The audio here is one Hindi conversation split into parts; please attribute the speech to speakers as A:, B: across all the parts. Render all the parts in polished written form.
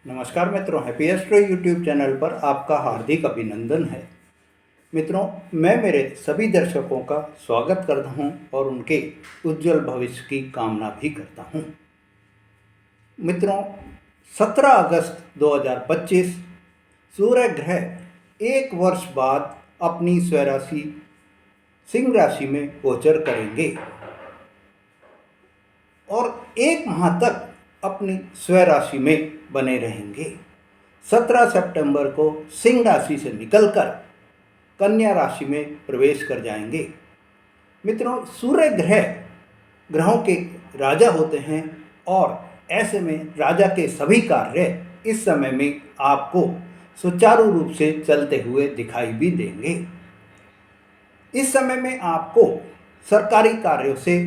A: नमस्कार मित्रों, हैप्पी एस्ट्रो यूट्यूब चैनल पर आपका हार्दिक अभिनंदन है। मित्रों, मैं मेरे सभी दर्शकों का स्वागत करता हूं और उनके उज्जवल भविष्य की कामना भी करता हूं। मित्रों, 17 अगस्त 2025 सूर्य ग्रह एक वर्ष बाद अपनी स्वराशि सिंह राशि में गोचर करेंगे और एक माह तक अपनी स्वराशि में बने रहेंगे। 17 सितंबर को सिंह राशि से निकलकर कन्या राशि में प्रवेश कर जाएंगे। मित्रों, सूर्य ग्रहों के राजा होते हैं और ऐसे में राजा के सभी कार्य इस समय में आपको सुचारू रूप से चलते हुए दिखाई भी देंगे। इस समय में आपको सरकारी कार्यों से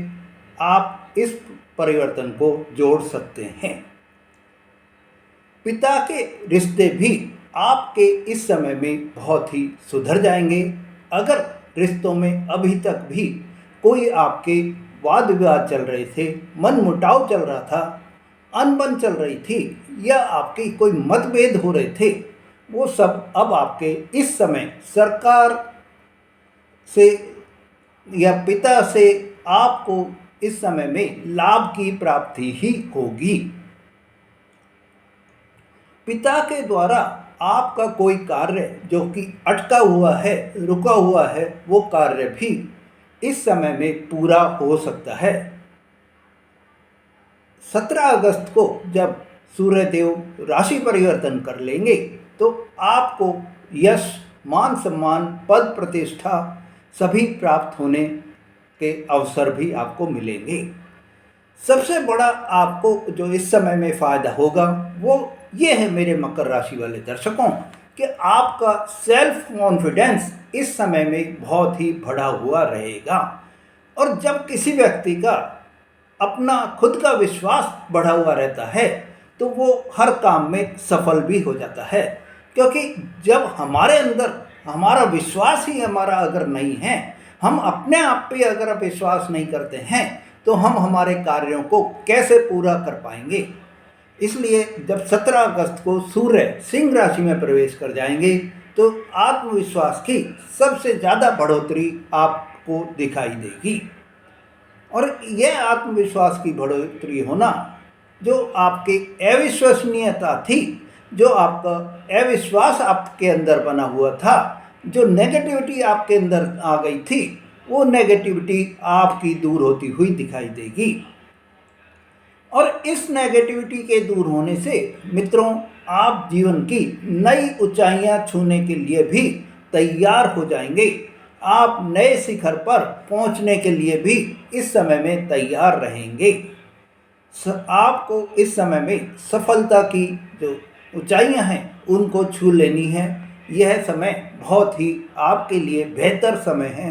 A: आप इस परिवर्तन को जोड़ सकते हैं। पिता के रिश्ते भी आपके इस समय में बहुत ही सुधर जाएंगे। अगर रिश्तों में अभी तक भी कोई आपके वाद विवाद चल रहे थे, मनमुटाव चल रहा था, अनबन चल रही थी या आपके कोई मतभेद हो रहे थे, वो सब अब आपके इस समय सरकार से या पिता से आपको इस समय में लाभ की प्राप्ति ही होगी। पिता के द्वारा आपका कोई कार्य जो कि अटका हुआ है, रुका हुआ है, वो कार्य भी इस समय में पूरा हो सकता है। 17 अगस्त को जब सूर्यदेव राशि परिवर्तन कर लेंगे तो आपको यश, मान सम्मान, पद प्रतिष्ठा सभी प्राप्त होने के अवसर भी आपको मिलेंगे। सबसे बड़ा आपको जो इस समय में फ़ायदा होगा वो ये है मेरे मकर राशि वाले दर्शकों कि आपका सेल्फ कॉन्फिडेंस इस समय में बहुत ही बढ़ा हुआ रहेगा। और जब किसी व्यक्ति का अपना खुद का विश्वास बढ़ा हुआ रहता है तो वो हर काम में सफल भी हो जाता है, क्योंकि जब हमारे अंदर हमारा विश्वास ही हमारा अगर नहीं है, हम अपने आप पे अगर विश्वास नहीं करते हैं तो हम हमारे कार्यों को कैसे पूरा कर पाएंगे। इसलिए जब 17 अगस्त को सूर्य सिंह राशि में प्रवेश कर जाएंगे तो आत्मविश्वास की सबसे ज़्यादा बढ़ोतरी आपको दिखाई देगी। और यह आत्मविश्वास की बढ़ोतरी होना, जो आपकी अविश्वसनीयता थी, जो आपका अविश्वास आपके अंदर बना हुआ था, जो नेगेटिविटी आपके अंदर आ गई थी, वो नेगेटिविटी आपकी दूर होती हुई दिखाई देगी। और इस नेगेटिविटी के दूर होने से मित्रों, आप जीवन की नई ऊंचाइयां छूने के लिए भी तैयार हो जाएंगे। आप नए शिखर पर पहुंचने के लिए भी इस समय में तैयार रहेंगे। आपको इस समय में सफलता की जो ऊंचाइयां हैं उनको छू लेनी है। यह समय बहुत ही आपके लिए बेहतर समय है,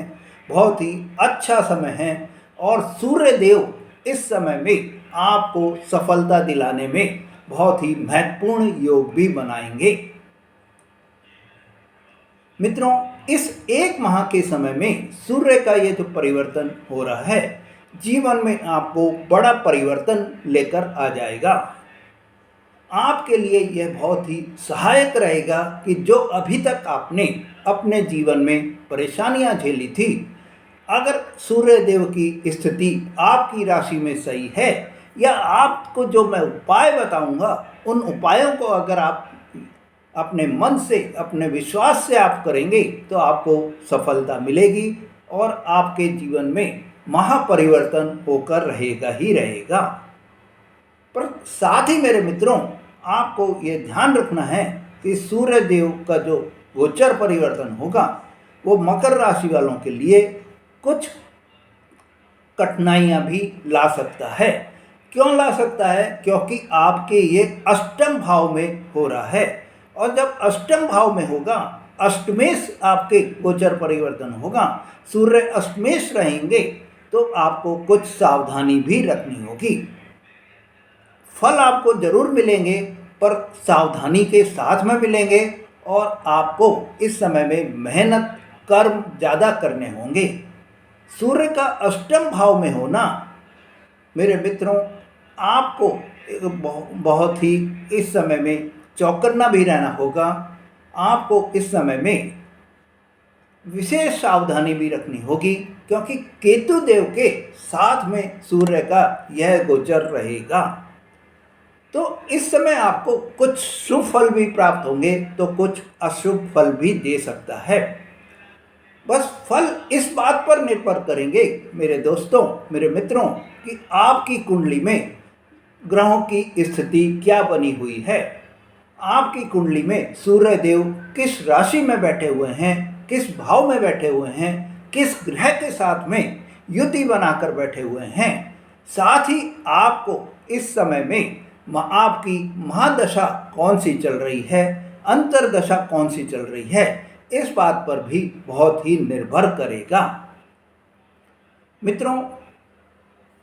A: बहुत ही अच्छा समय है और सूर्य देव इस समय में आपको सफलता दिलाने में बहुत ही महत्वपूर्ण योग भी बनाएंगे। मित्रों, इस एक माह के समय में सूर्य का ये जो परिवर्तन हो रहा है, जीवन में आपको बड़ा परिवर्तन लेकर आ जाएगा। आपके लिए यह बहुत ही सहायक रहेगा कि जो अभी तक आपने अपने जीवन में परेशानियां झेली थी, अगर सूर्य देव की स्थिति आपकी राशि में सही है या आपको जो मैं उपाय बताऊंगा उन उपायों को अगर आप अपने मन से, अपने विश्वास से आप करेंगे तो आपको सफलता मिलेगी और आपके जीवन में महापरिवर्तन होकर रहेगा ही रहेगा। पर साथ ही मेरे मित्रों, आपको ये ध्यान रखना है कि सूर्य देव का जो गोचर परिवर्तन होगा वो मकर राशि वालों के लिए कुछ कठिनाइयां भी ला सकता है। क्यों ला सकता है? क्योंकि आपके ये अष्टम भाव में हो रहा है और जब अष्टम भाव में होगा, अष्टमेश आपके गोचर परिवर्तन होगा, सूर्य अष्टमेश रहेंगे तो आपको कुछ सावधानी भी रखनी होगी। फल आपको जरूर मिलेंगे पर सावधानी के साथ में मिलेंगे और आपको इस समय में मेहनत, कर्म ज़्यादा करने होंगे। सूर्य का अष्टम भाव में होना मेरे मित्रों आपको बहुत ही इस समय में चौकन्ना भी रहना होगा। आपको इस समय में विशेष सावधानी भी रखनी होगी, क्योंकि केतु देव के साथ में सूर्य का यह गोचर रहेगा। तो इस समय आपको कुछ शुभ फल भी प्राप्त होंगे तो कुछ अशुभ फल भी दे सकता है। बस फल इस बात पर निर्भर करेंगे मेरे दोस्तों, मेरे मित्रों, कि आपकी कुंडली में ग्रहों की स्थिति क्या बनी हुई है। आपकी कुंडली में सूर्य देव किस राशि में बैठे हुए हैं, किस भाव में बैठे हुए हैं, किस ग्रह के साथ में युति बनाकर बैठे हुए हैं। साथ ही आपको इस समय में आपकी महादशा कौन सी चल रही है, अंतरदशा कौन सी चल रही है, इस बात पर भी बहुत ही निर्भर करेगा। मित्रों,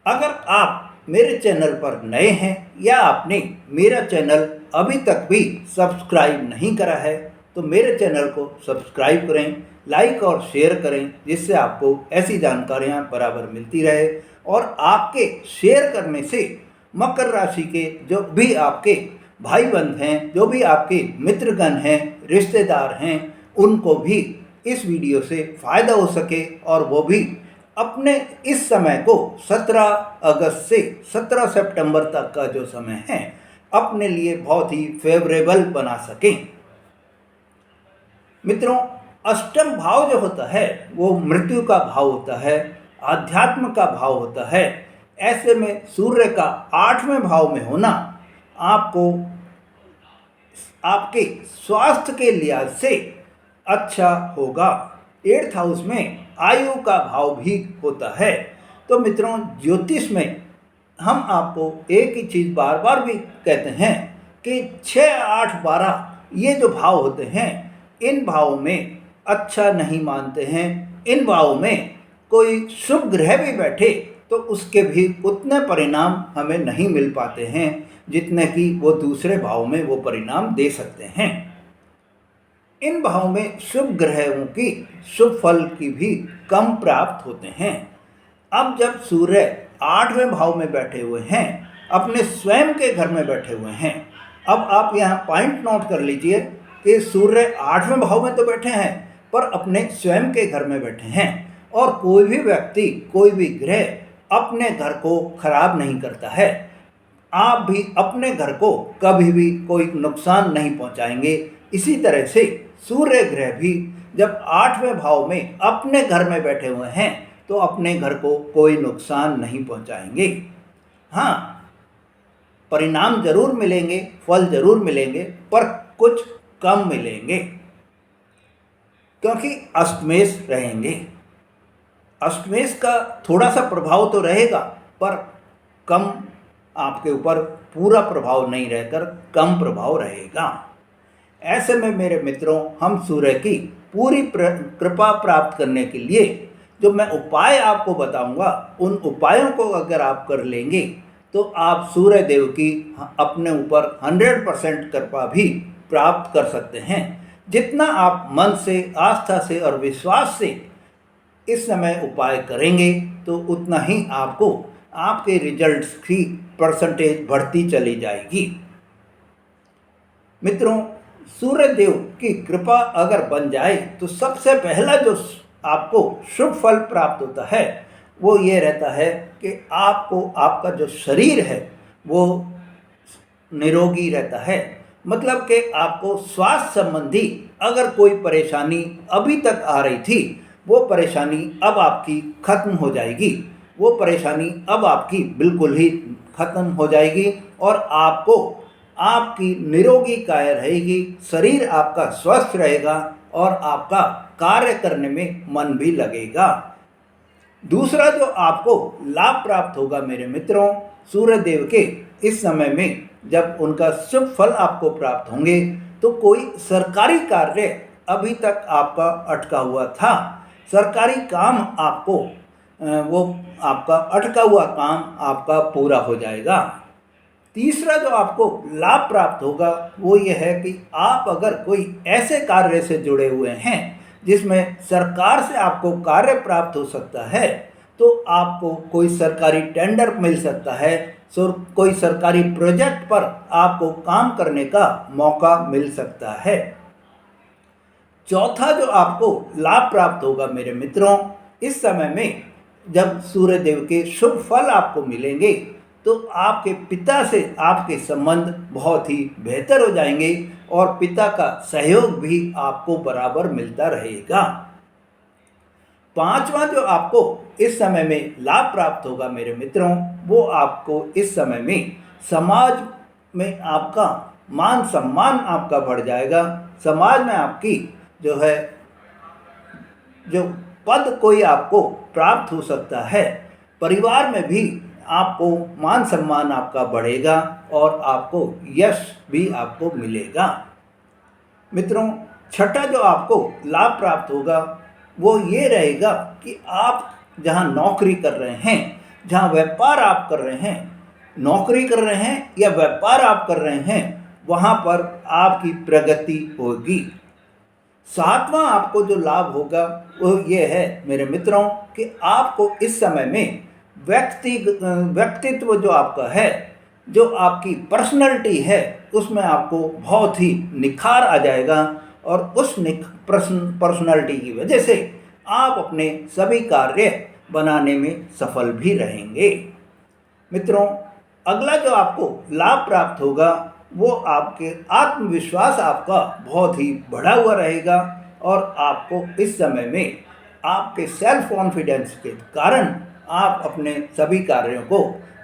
A: अगर आप मेरे चैनल पर नए हैं या आपने मेरा चैनल अभी तक भी सब्सक्राइब नहीं करा है तो मेरे चैनल को सब्सक्राइब करें, लाइक और शेयर करें, जिससे आपको ऐसी जानकारियां बराबर मिलती रहे। और आपके शेयर करने से मकर राशि के जो भी आपके भाई बंध हैं, जो भी आपके मित्रगण हैं, रिश्तेदार हैं, उनको भी इस वीडियो से फ़ायदा हो सके और वो भी अपने इस समय को 17 अगस्त से 17 सितंबर तक का जो समय है अपने लिए बहुत ही फेवरेबल बना सकें। मित्रों, अष्टम भाव जो होता है वो मृत्यु का भाव होता है, आध्यात्म का भाव होता है। ऐसे में सूर्य का 8वें भाव में होना आपको आपके स्वास्थ्य के लिहाज से अच्छा होगा। 8th हाउस में आयु का भाव भी होता है। तो मित्रों, ज्योतिष में हम आपको एक ही चीज़ बार बार भी कहते हैं कि 6, 8, 12 ये जो भाव होते हैं, इन भावों में अच्छा नहीं मानते हैं। इन भावों में कोई शुभ ग्रह भी बैठे तो उसके भी उतने परिणाम हमें नहीं मिल पाते हैं जितने कि वो दूसरे भाव में वो परिणाम दे सकते हैं। इन भावों में शुभ ग्रहों की शुभ फल की भी कम प्राप्त होते हैं। अब जब सूर्य 8वें भाव में बैठे हुए हैं, अपने स्वयं के घर में बैठे हुए हैं, अब आप यहाँ पॉइंट नोट कर लीजिए कि सूर्य 8वें भाव में तो बैठे हैं पर अपने स्वयं के घर में बैठे हैं। और कोई भी व्यक्ति, कोई भी ग्रह अपने घर को खराब नहीं करता है। आप भी अपने घर को कभी भी कोई नुकसान नहीं पहुँचाएंगे। इसी तरह से सूर्य ग्रह भी जब 8वें भाव में अपने घर में बैठे हुए हैं तो अपने घर को कोई नुकसान नहीं पहुंचाएंगे। हाँ, परिणाम जरूर मिलेंगे, फल जरूर मिलेंगे, पर कुछ कम मिलेंगे, क्योंकि अष्टमेश रहेंगे। अष्टमेश का थोड़ा सा प्रभाव तो रहेगा पर कम, आपके ऊपर पूरा प्रभाव नहीं रहकर कम प्रभाव रहेगा। ऐसे में मेरे मित्रों, हम सूर्य की पूरी कृपा प्राप्त करने के लिए जो मैं उपाय आपको बताऊंगा, उन उपायों को अगर आप कर लेंगे तो आप सूर्य देव की अपने ऊपर 100% कृपा भी प्राप्त कर सकते हैं। जितना आप मन से, आस्था से और विश्वास से इस समय उपाय करेंगे तो उतना ही आपको आपके रिजल्ट्स की परसेंटेज बढ़ती चली जाएगी। मित्रों, सूर्य देव की कृपा अगर बन जाए तो सबसे पहला जो आपको शुभ फल प्राप्त होता है वो ये रहता है कि आपको, आपका जो शरीर है वो निरोगी रहता है। मतलब कि आपको स्वास्थ्य संबंधी अगर कोई परेशानी अभी तक आ रही थी, वो परेशानी अब आपकी खत्म हो जाएगी। वो परेशानी अब आपकी बिल्कुल ही खत्म हो जाएगी और आपको, आपकी निरोगी काया रहेगी, शरीर आपका स्वस्थ रहेगा और आपका कार्य करने में मन भी लगेगा। दूसरा जो आपको लाभ प्राप्त होगा मेरे मित्रों, सूर्य देव के इस समय में जब उनका शुभ फल आपको प्राप्त होंगे तो कोई सरकारी कार्य अभी तक आपका अटका हुआ था, सरकारी काम आपको, वो आपका अटका हुआ काम आपका पूरा हो जाएगा। तीसरा जो आपको लाभ प्राप्त होगा वो ये है कि आप अगर कोई ऐसे कार्य से जुड़े हुए हैं जिसमें सरकार से आपको कार्य प्राप्त हो सकता है, तो आपको कोई सरकारी टेंडर मिल सकता है, कोई सरकारी प्रोजेक्ट पर आपको काम करने का मौका मिल सकता है। चौथा जो आपको लाभ प्राप्त होगा मेरे मित्रों, इस समय में जब सूर्य देव के शुभ फल आपको मिलेंगे तो आपके पिता से आपके संबंध बहुत ही बेहतर हो जाएंगे और पिता का सहयोग भी आपको बराबर मिलता रहेगा। पांचवा जो आपको इस समय में लाभ प्राप्त होगा मेरे मित्रों, वो आपको इस समय में समाज में आपका मान सम्मान आपका बढ़ जाएगा। समाज में आपकी जो है जो पद कोई आपको प्राप्त हो सकता है। परिवार में भी आपको मान सम्मान आपका बढ़ेगा और आपको यश भी आपको मिलेगा। मित्रों, छठा जो आपको लाभ प्राप्त होगा वो ये रहेगा कि आप जहाँ नौकरी कर रहे हैं, जहाँ व्यापार आप कर रहे हैं, नौकरी कर रहे हैं या व्यापार आप कर रहे हैं, वहाँ पर आपकी प्रगति होगी। सातवां आपको जो लाभ होगा वो ये है मेरे मित्रों कि आपको इस समय में व्यक्तित्व जो आपका है, जो आपकी पर्सनैलिटी है, उसमें आपको बहुत ही निखार आ जाएगा और उस पर्सनैलिटी की वजह से आप अपने सभी कार्य बनाने में सफल भी रहेंगे। मित्रों, अगला जो आपको लाभ प्राप्त होगा वो आपके आत्मविश्वास आपका बहुत ही बढ़ा हुआ रहेगा और आपको इस समय में आपके सेल्फ कॉन्फिडेंस के कारण आप अपने सभी कार्यों को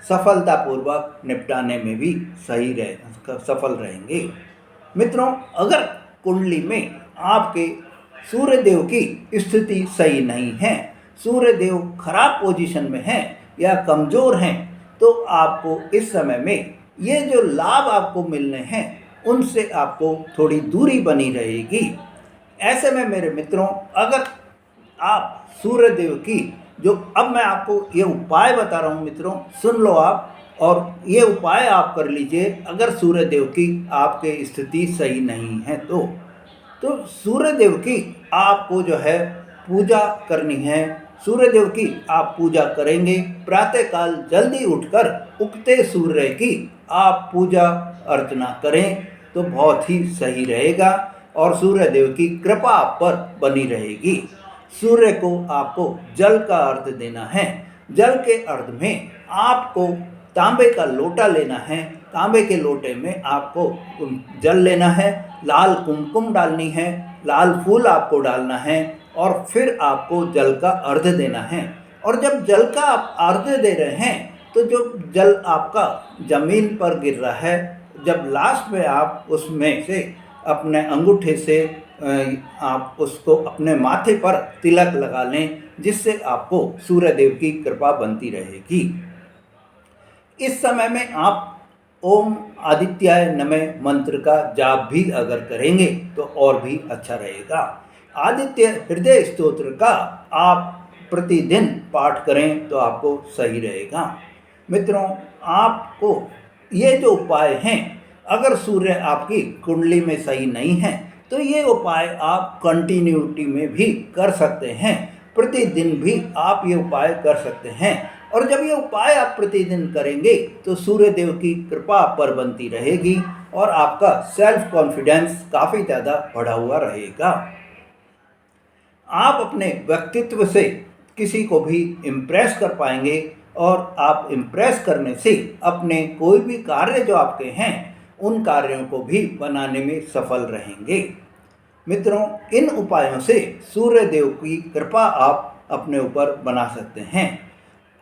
A: सफलतापूर्वक निपटाने में भी सफल रहेंगे। मित्रों, अगर कुंडली में आपके सूर्य देव की स्थिति सही नहीं है, सूर्य देव खराब पोजीशन में हैं या कमज़ोर हैं, तो आपको इस समय में ये जो लाभ आपको मिलने हैं उनसे आपको थोड़ी दूरी बनी रहेगी। ऐसे में मेरे मित्रों, अगर आप सूर्य देव की जो अब मैं आपको ये उपाय बता रहा हूँ मित्रों, सुन लो आप, और ये उपाय आप कर लीजिए अगर सूर्य देव की आपके स्थिति सही नहीं है तो सूर्य देव की आपको जो है पूजा करनी है। सूर्य देव की आप पूजा करेंगे, प्रातःकाल जल्दी उठकर उगते सूर्य की आप पूजा अर्चना करें तो बहुत ही सही रहेगा और सूर्य देव की कृपा आप पर बनी रहेगी। सूर्य को आपको जल का अर्घ देना है। जल के अर्घ में आपको तांबे का लोटा लेना है। तांबे के लोटे में आपको जल लेना है, लाल कुमकुम डालनी है, लाल फूल आपको डालना है और फिर आपको जल का अर्घ देना है। और जब जल का आप अर्घ दे रहे हैं तो जो जल आपका ज़मीन पर गिर रहा है, जब लास्ट में आप उसमें से अपने अंगूठे से आप उसको अपने माथे पर तिलक लगा लें, जिससे आपको सूर्य देव की कृपा बनती रहेगी। इस समय में आप ओम आदित्याय नमः मंत्र का जाप भी अगर करेंगे तो और भी अच्छा रहेगा। आदित्य हृदय स्तोत्र का आप प्रतिदिन पाठ करें तो आपको सही रहेगा। मित्रों, आपको ये जो उपाय हैं, अगर सूर्य आपकी कुंडली में सही नहीं है तो ये उपाय आप कंटिन्यूटी में भी कर सकते हैं। प्रतिदिन भी आप ये उपाय कर सकते हैं और जब ये उपाय आप प्रतिदिन करेंगे तो सूर्य देव की कृपा आप पर बनती रहेगी और आपका सेल्फ कॉन्फिडेंस काफ़ी ज़्यादा बढ़ा हुआ रहेगा। आप अपने व्यक्तित्व से किसी को भी इम्प्रेस कर पाएंगे और आप इम्प्रेस करने से अपने कोई भी कार्य जो आपके हैं उन कार्यों को भी बनाने में सफल रहेंगे। मित्रों, इन उपायों से सूर्य देव की कृपा आप अपने ऊपर बना सकते हैं।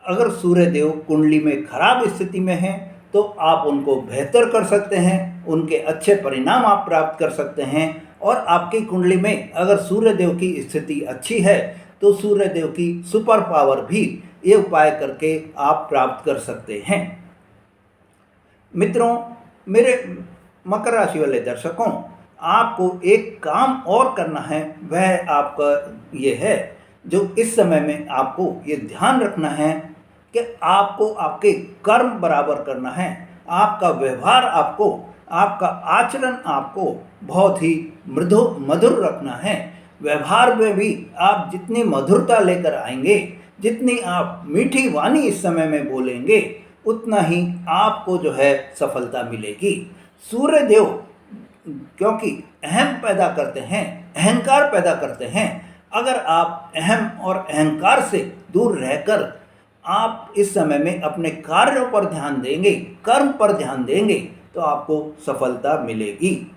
A: अगर सूर्य देव कुंडली में खराब स्थिति में हैं तो आप उनको बेहतर कर सकते हैं, उनके अच्छे परिणाम आप प्राप्त कर सकते हैं। और आपकी कुंडली में अगर सूर्य देव की स्थिति अच्छी है तो सूर्य देव की सुपर पावर भी ये उपाय करके आप प्राप्त कर सकते हैं। मित्रों, मेरे मकर राशि वाले दर्शकों, आपको एक काम और करना है, वह आपका ये है जो इस समय में आपको ये ध्यान रखना है कि आपको आपके कर्म बराबर करना है। आपका व्यवहार आपको, आपका आचरण आपको बहुत ही मधुर रखना है। व्यवहार में भी आप जितनी मधुरता लेकर आएंगे, जितनी आप मीठी वाणी इस समय में बोलेंगे उतना ही आपको जो है सफलता मिलेगी। सूर्य देव क्योंकि अहम पैदा करते हैं, अहंकार पैदा करते हैं। अगर आप अहम और अहंकार से दूर रहकर आप इस समय में अपने कार्यों पर ध्यान देंगे, कर्म पर ध्यान देंगे, तो आपको सफलता मिलेगी।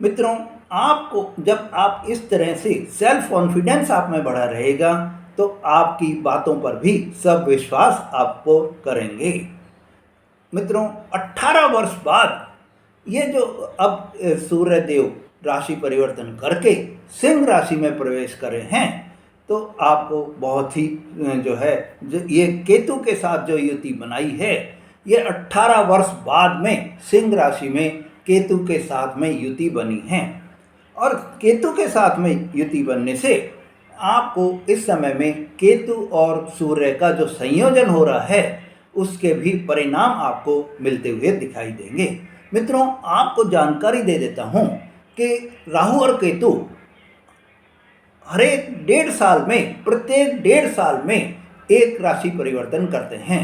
A: मित्रों, आपको जब आप इस तरह से सेल्फ कॉन्फिडेंस आप में बढ़ा रहेगा तो आपकी बातों पर भी सब विश्वास आपको करेंगे। मित्रों, 18 वर्ष बाद ये जो अब सूर्य देव राशि परिवर्तन करके सिंह राशि में प्रवेश करे हैं, तो आपको बहुत ही जो है ये केतु के साथ जो युति बनाई है, ये 18 वर्ष बाद में सिंह राशि में केतु के साथ में युति बनी है। और केतु के साथ में युति बनने से आपको इस समय में केतु और सूर्य का जो संयोजन हो रहा है उसके भी परिणाम आपको मिलते हुए दिखाई देंगे। मित्रों, आपको जानकारी दे देता हूँ कि राहु और केतु हर एक 1.5 साल में, प्रत्येक 1.5 साल में एक राशि परिवर्तन करते हैं।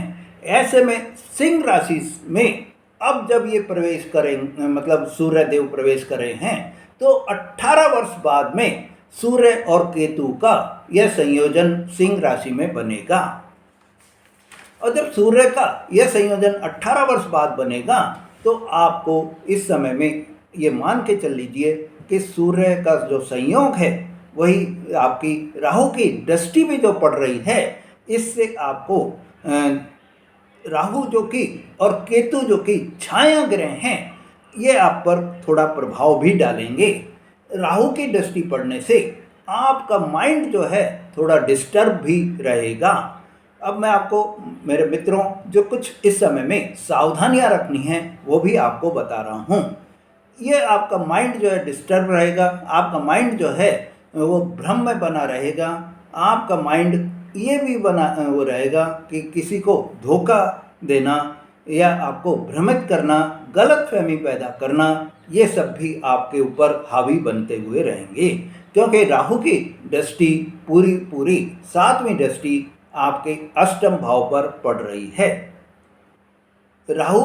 A: ऐसे में सिंह राशि में अब जब ये प्रवेश करें, मतलब सूर्य देव प्रवेश कर रहे हैं, तो 18 वर्ष बाद में सूर्य और केतु का यह संयोजन सिंह राशि में बनेगा। और जब सूर्य का यह संयोजन 18 वर्ष बाद बनेगा तो आपको इस समय में ये मान के चल लीजिए कि सूर्य का जो संयोग है वही आपकी राहु की दृष्टि भी जो पड़ रही है, इससे आपको राहु जो कि और केतु जो कि छाया ग्रह हैं, ये आप पर थोड़ा प्रभाव भी डालेंगे। राहु की दृष्टि पड़ने से आपका माइंड जो है थोड़ा डिस्टर्ब भी रहेगा। अब मैं आपको मेरे मित्रों जो कुछ इस समय में सावधानियां रखनी हैं वो भी आपको बता रहा हूँ। ये आपका माइंड जो है डिस्टर्ब रहेगा, आपका माइंड जो है वो भ्रम में बना रहेगा। आपका माइंड ये भी वो रहेगा कि किसी को धोखा देना या आपको भ्रमित करना, गलतफहमी पैदा करना, ये सब भी आपके ऊपर हावी बनते हुए रहेंगे। क्योंकि राहु की दृष्टि पूरी 7वीं दृष्टि आपके अष्टम भाव पर पड़ रही है। राहु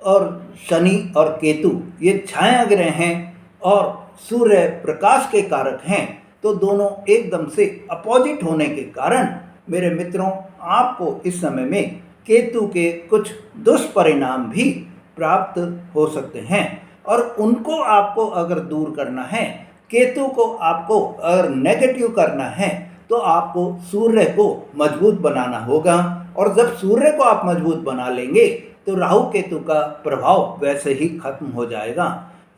A: और शनि और केतु ये छाया ग्रह हैं और सूर्य प्रकाश के कारक हैं, तो दोनों एकदम से अपोजिट होने के कारण मेरे मित्रों आपको इस समय में केतु के कुछ दुष्परिणाम भी प्राप्त हो सकते हैं। और उनको आपको अगर दूर करना है, केतु को आपको अगर नेगेटिव करना है, तो आपको सूर्य को मजबूत बनाना होगा। और जब सूर्य को आप मजबूत बना लेंगे तो राहु केतु का प्रभाव वैसे ही खत्म हो जाएगा।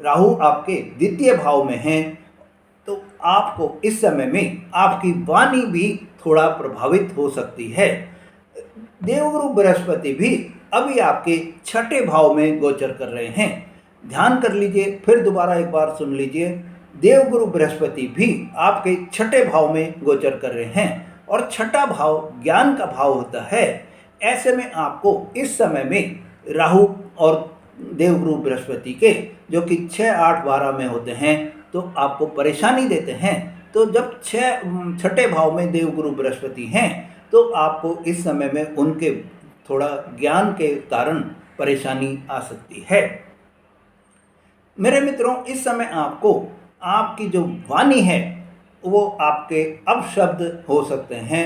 A: राहु आपके द्वितीय भाव में हैं, तो आपको इस समय में आपकी वाणी भी थोड़ा प्रभावित हो सकती है। देवगुरु बृहस्पति भी अभी आपके 6ठे भाव में गोचर कर रहे हैं। ध्यान कर लीजिए, फिर दोबारा एक बार सुन लीजिए। देवगुरु बृहस्पति भी आपके 6ठे भाव में गोचर कर रहे हैं और 6ठा भाव ज्ञान का भाव होता है। ऐसे में आपको इस समय में राहु और देवगुरु बृहस्पति के जो कि 6, 8, 12 में होते हैं, तो आपको परेशानी देते हैं। तो जब 6ठे भाव में देवगुरु बृहस्पति हैं, तो आपको इस समय में उनके थोड़ा ज्ञान के कारण परेशानी आ सकती है। मेरे मित्रों, इस समय आपको आपकी जो वाणी है वो आपके अपशब्द हो सकते हैं,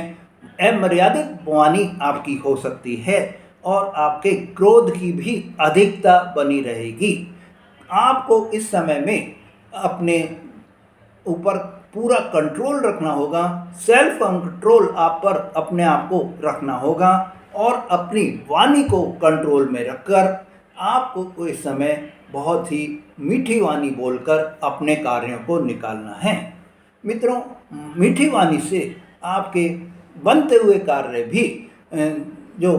A: अमर्यादित वाणी आपकी हो सकती है और आपके क्रोध की भी अधिकता बनी रहेगी। आपको इस समय में अपने ऊपर पूरा कंट्रोल रखना होगा, सेल्फ कंट्रोल आप पर अपने आप को रखना होगा और अपनी वाणी को कंट्रोल में रखकर आपको इस समय बहुत ही मीठी वाणी बोलकर अपने कार्यों को निकालना है। मित्रों, मीठी वाणी से आपके बनते हुए कार्य भी जो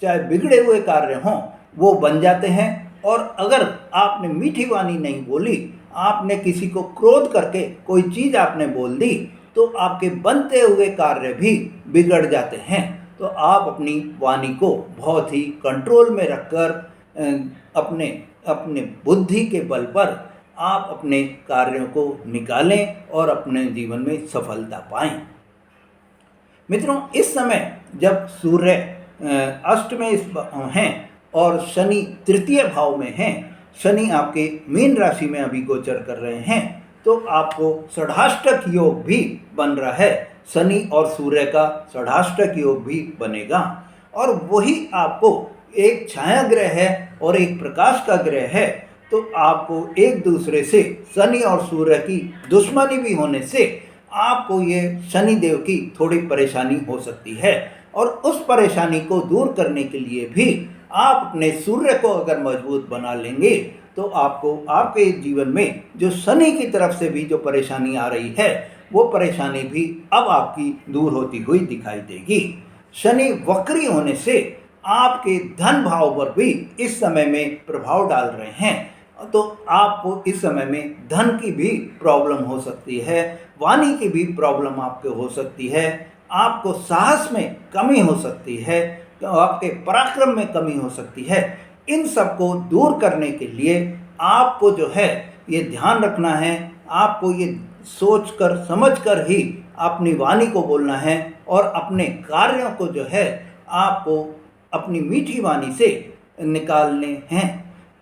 A: चाहे बिगड़े हुए कार्य हों वो बन जाते हैं। और अगर आपने मीठी वाणी नहीं बोली, आपने किसी को क्रोध करके कोई चीज़ आपने बोल दी, तो आपके बनते हुए कार्य भी बिगड़ जाते हैं। तो आप अपनी वाणी को बहुत ही कंट्रोल में रखकर अपने बुद्धि के बल पर आप अपने कार्यों को निकालें और अपने जीवन में सफलता पाएं। मित्रों, इस समय जब सूर्य अष्ट में हैं और शनि तृतीय भाव में हैं, शनि आपके मीन राशि में अभी गोचर कर रहे हैं, तो आपको षडाष्टक योग भी बन रहा है। शनि और सूर्य का षडाष्टक योग भी बनेगा और वही आपको एक छाया ग्रह है और एक प्रकाश का ग्रह है, तो आपको एक दूसरे से शनि और सूर्य की दुश्मनी भी होने से आपको ये शनि देव की थोड़ी परेशानी हो सकती है। और उस परेशानी को दूर करने के लिए भी आप अपने सूर्य को अगर मजबूत बना लेंगे तो आपको आपके जीवन में जो शनि की तरफ से भी जो परेशानी आ रही है, वो परेशानी भी अब आपकी दूर होती हुई दिखाई देगी। शनि वक्री होने से आपके धन भाव पर भी इस समय में प्रभाव डाल रहे हैं, तो आपको इस समय में धन की भी प्रॉब्लम हो सकती है, वाणी की भी प्रॉब्लम आपको हो सकती है, आपको साहस में कमी हो सकती है, तो आपके पराक्रम में कमी हो सकती है। इन सब को दूर करने के लिए आपको जो है ये ध्यान रखना है, आपको ये सोच कर समझ कर ही अपनी वाणी को बोलना है और अपने कार्यों को जो है आपको अपनी मीठी वाणी से निकालने हैं।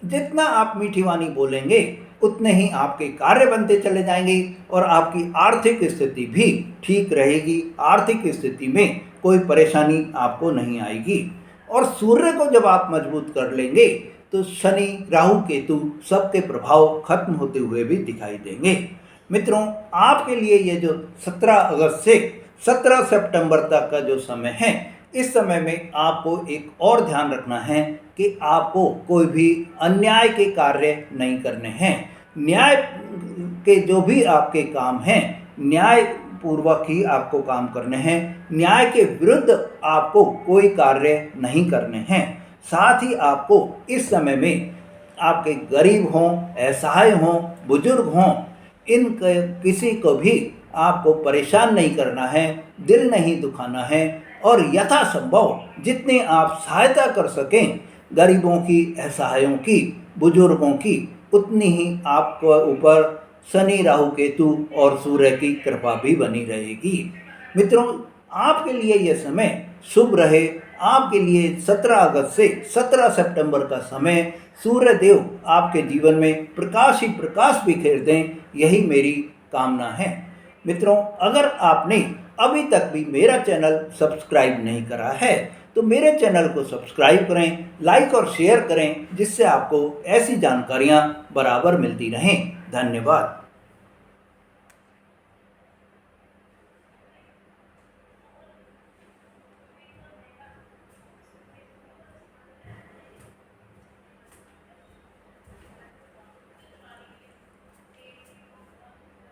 A: जितना आप मीठी वाणी बोलेंगे उतने ही आपके कार्य बनते चले जाएंगे और आपकी आर्थिक स्थिति भी ठीक रहेगी। आर्थिक स्थिति में कोई परेशानी आपको नहीं आएगी। और सूर्य को जब आप मजबूत कर लेंगे तो शनि, राहु, केतु सबके प्रभाव खत्म होते हुए भी दिखाई देंगे। मित्रों, आपके लिए ये जो 17 अगस्त से 17 सितंबर तक का जो समय है, इस समय में आपको एक और ध्यान रखना है कि आपको कोई भी अन्याय के कार्य नहीं करने हैं। न्याय के जो भी आपके काम हैं, न्याय पूर्वक ही आपको काम करने हैं। न्याय के विरुद्ध आपको कोई कार्य नहीं करने हैं। साथ ही आपको इस समय में आपके गरीब हों, असहाय हों, बुजुर्ग हों, किसी को भी आपको परेशान नहीं करना है, दिल नहीं दुखाना है और यथासंभव जितने आप सहायता कर सकें गरीबों की, असहायों की, बुजुर्गों की, उतनी ही आपके ऊपर शनि, राहु, केतु और सूर्य की कृपा भी बनी रहेगी। मित्रों, आपके लिए यह समय शुभ रहे। आपके लिए 17 अगस्त से 17 सितंबर का समय सूर्य देव आपके जीवन में प्रकाश ही प्रकाश बिखेर दें, यही मेरी कामना है। मित्रों, अगर आपने अभी तक भी मेरा चैनल सब्सक्राइब नहीं करा है तो मेरे चैनल को सब्सक्राइब करें, लाइक और शेयर करें, जिससे आपको ऐसी जानकारियां बराबर मिलती रहें। धन्यवाद।